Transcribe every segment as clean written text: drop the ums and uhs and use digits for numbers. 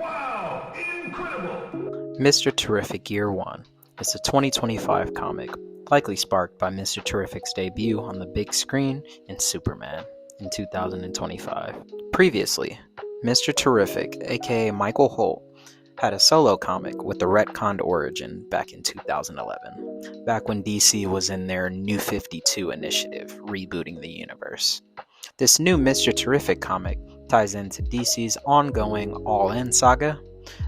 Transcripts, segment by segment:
Wow! Incredible! Mr. Terrific Year 1 is a 2025 comic, likely sparked by Mr. Terrific's debut on the big screen in Superman in 2025. Previously, Mr. Terrific, aka Michael Holt, had a solo comic with the retconned origin back in 2011, back when DC was in their New 52 initiative, rebooting the universe. This new Mr. Terrific comic ties into DC's ongoing All-In saga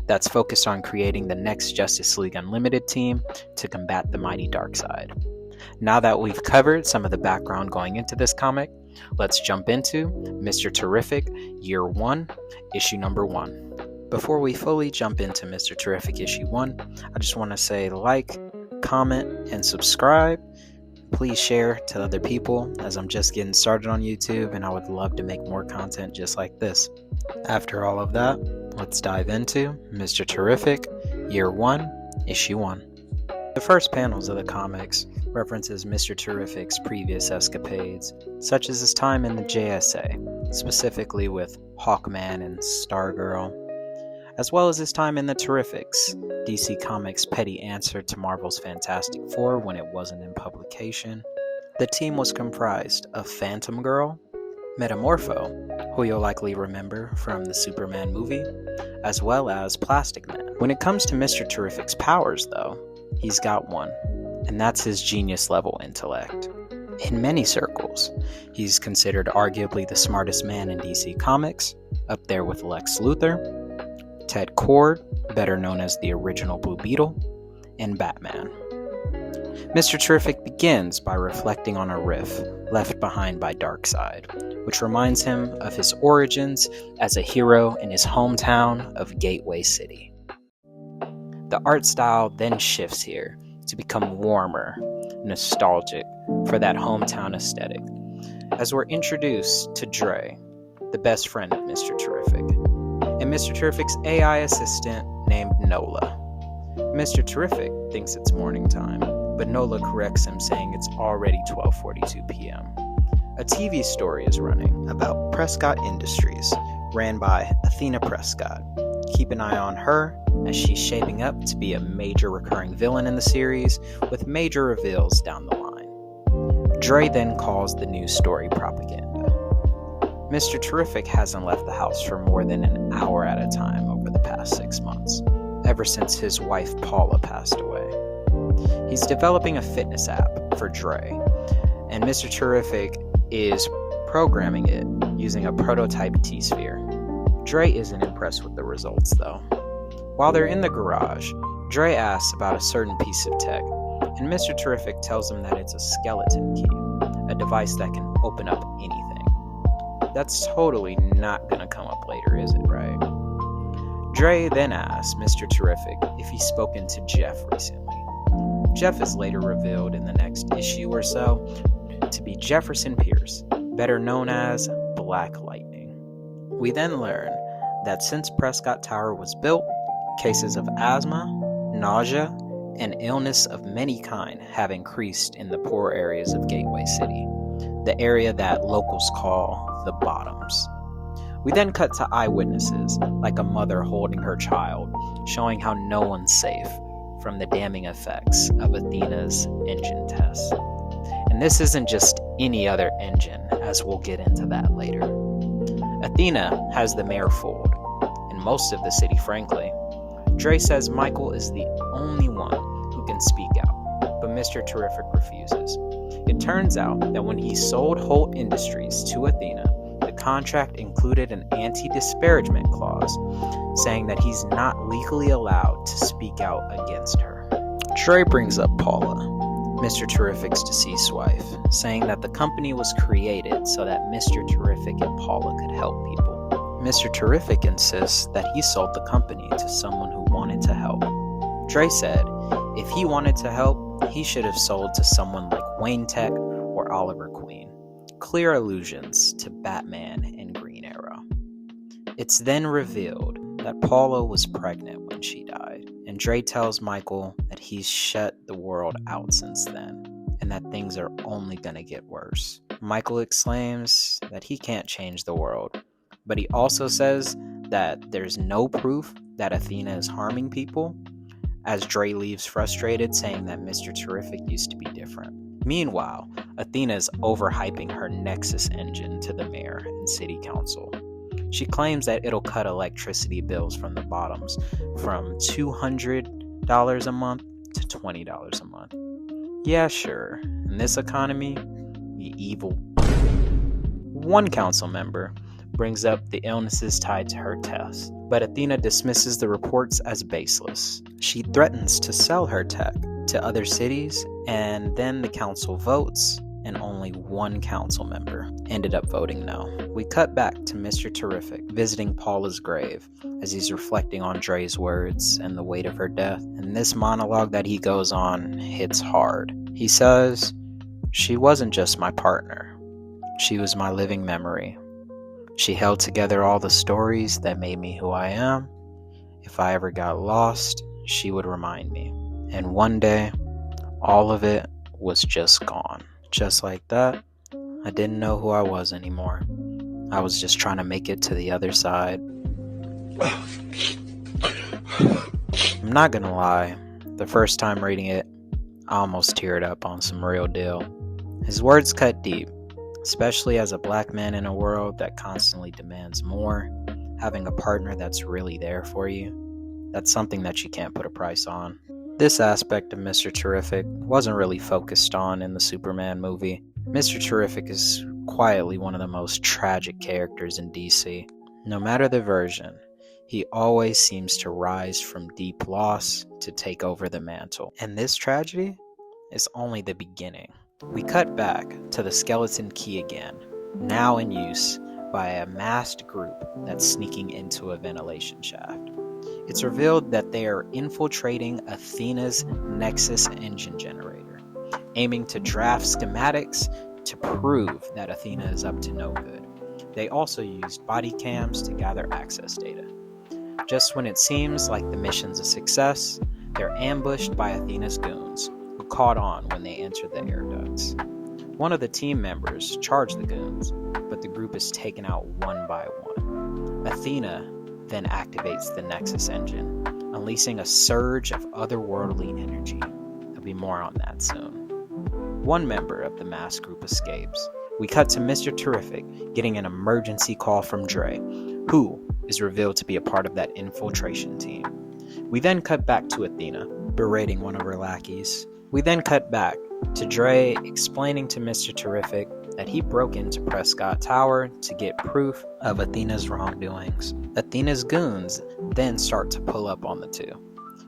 that's focused on creating the next Justice League Unlimited team to combat the mighty Darkseid. Now that we've covered some of the background going into this comic, let's jump into Mr. Terrific Year 1, Issue Number 1. Before we fully jump into Mr. Terrific Issue 1, I just want to say like, comment, and subscribe. Please share to other people, as I'm just getting started on YouTube and I would love to make more content just like this. After all of that, let's dive into Mr. Terrific Year 1, Issue 1. The first panels of the comics references Mr. Terrific's previous escapades, such as his time in the JSA, specifically with Hawkman and Stargirl, as well as his time in the Terrifics, DC Comics' petty answer to Marvel's Fantastic Four when it wasn't in publication. The team was comprised of Phantom Girl, Metamorpho, who you'll likely remember from the Superman movie, as well as Plastic Man. When it comes to Mr. Terrific's powers, though, he's got one, and that's his genius-level intellect. In many circles, he's considered arguably the smartest man in DC Comics, up there with Lex Luthor, Ted Kord, better known as the original Blue Beetle, and Batman. Mr. Terrific begins by reflecting on a riff left behind by Darkseid, which reminds him of his origins as a hero in his hometown of Gateway City. The art style then shifts here to become warmer, nostalgic for that hometown aesthetic, as we're introduced to Dre, the best friend of Mr. Terrific, and Mr. Terrific's AI assistant named Nola. Mr. Terrific thinks it's morning time, but Nola corrects him saying it's already 12:42 p.m. A TV story is running about Prescott Industries, ran by Athena Prescott. Keep an eye on her, as she's shaping up to be a major recurring villain in the series, with major reveals down the line. Dre then calls the news story propaganda. Mr. Terrific hasn't left the house for more than an hour at a time over the past 6 months, ever since his wife Paula passed away. He's developing a fitness app for Dre, and Mr. Terrific is programming it using a prototype T-Sphere. Dre isn't impressed with the results, though. While they're in the garage, Dre asks about a certain piece of tech, and Mr. Terrific tells him that it's a skeleton key, a device that can open up anything. That's totally not gonna come up later, is it, right? Dre then asks Mr. Terrific if he's spoken to Jeff recently. Jeff is later revealed in the next issue or so to be Jefferson Pierce, better known as Black Lightning. We then learn that since Prescott Tower was built, cases of asthma, nausea, and illness of many kind have increased in the poor areas of Gateway City, the area that locals call the Bottoms. We then cut to eyewitnesses, like a mother holding her child, showing how no one's safe from the damning effects of Athena's engine tests. And this isn't just any other engine, as we'll get into that later. Athena has the mayor fooled, and most of the city, frankly. Dre says Michael is the only one who can speak out, but Mr. Terrific refuses. It turns out that when he sold Holt Industries to Athena, the contract included an anti-disparagement clause, saying that he's not legally allowed to speak out against her. Dre brings up Paula, Mr. Terrific's deceased wife, saying that the company was created so that Mr. Terrific and Paula could help people. Mr. Terrific insists that he sold the company to someone who wanted to help. Dre said if he wanted to help, he should have sold to someone like Wayne Tech or Oliver Queen. Clear allusions to Batman and Green Arrow. It's then revealed that Paula was pregnant when she died, and Dre tells Michael that he's shut the world out since then, and that things are only gonna get worse. Michael exclaims that he can't change the world, but he also says that there's no proof that Athena is harming people, as Dre leaves frustrated, saying that Mr. Terrific used to be different. Meanwhile, Athena is overhyping her Nexus engine to the mayor and city council. She claims that it'll cut electricity bills from the bottoms from $200 a month to $20 a month. Yeah, sure. In this economy, you evil. One council member brings up the illnesses tied to her test, but Athena dismisses the reports as baseless. She threatens to sell her tech to other cities, and then the council votes, and only one council member ended up voting no. We cut back to Mr. Terrific visiting Paula's grave as he's reflecting on Dre's words and the weight of her death, and this monologue that he goes on hits hard. He says, "She wasn't just my partner. She was my living memory. She held together all the stories that made me who I am. If I ever got lost, she would remind me. And one day, all of it was just gone." Just like that, I didn't know who I was anymore. I was just trying to make it to the other side. I'm not gonna lie, the first time reading it, I almost teared up on some real deal. His words cut deep, especially as a black man in a world that constantly demands more. Having a partner that's really there for you, that's something that you can't put a price on. This aspect of Mr. Terrific wasn't really focused on in the Superman movie. Mr. Terrific is quietly one of the most tragic characters in DC. No matter the version, he always seems to rise from deep loss to take over the mantle. And this tragedy is only the beginning. We cut back to the skeleton key again, now in use by a masked group that's sneaking into a ventilation shaft. It's revealed that they are infiltrating Athena's Nexus engine generator, aiming to draft schematics to prove that Athena is up to no good. They also used body cams to gather access data. Just when it seems like the mission's a success, they're ambushed by Athena's goons, who caught on when they entered the air ducts. One of the team members charged the goons, but the group is taken out one by one. Athena then activates the Nexus engine, unleashing a surge of otherworldly energy. There'll be more on that soon. One member of the masked group escapes. We cut to Mr. Terrific getting an emergency call from Dre, who is revealed to be a part of that infiltration team. We then cut back to Athena, berating one of her lackeys. We then cut back to Dre explaining to Mr. Terrific that he broke into Prescott Tower to get proof of Athena's wrongdoings. Athena's goons then start to pull up on the two.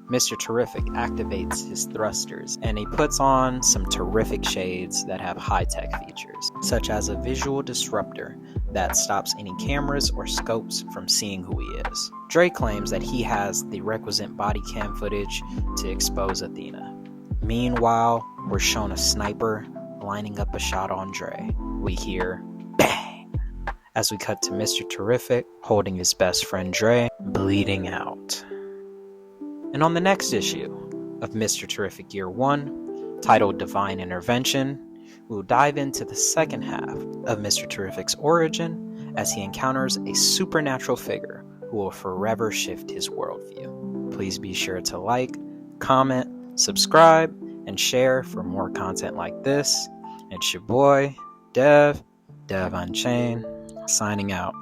Mr. Terrific activates his thrusters, and he puts on some terrific shades that have high-tech features, such as a visual disruptor that stops any cameras or scopes from seeing who he is. Dre claims that he has the requisite body cam footage to expose Athena. Meanwhile, we're shown a sniper lining up a shot on Dre. We hear bang as we cut to Mr. Terrific holding his best friend Dre, bleeding out. And on the next issue of Mr. Terrific Year 1, titled Divine Intervention, we'll dive into the second half of Mr. Terrific's origin as he encounters a supernatural figure who will forever shift his worldview. Please be sure to like, comment, subscribe, and share for more content like this. It's your boy, DevUnchained, signing out.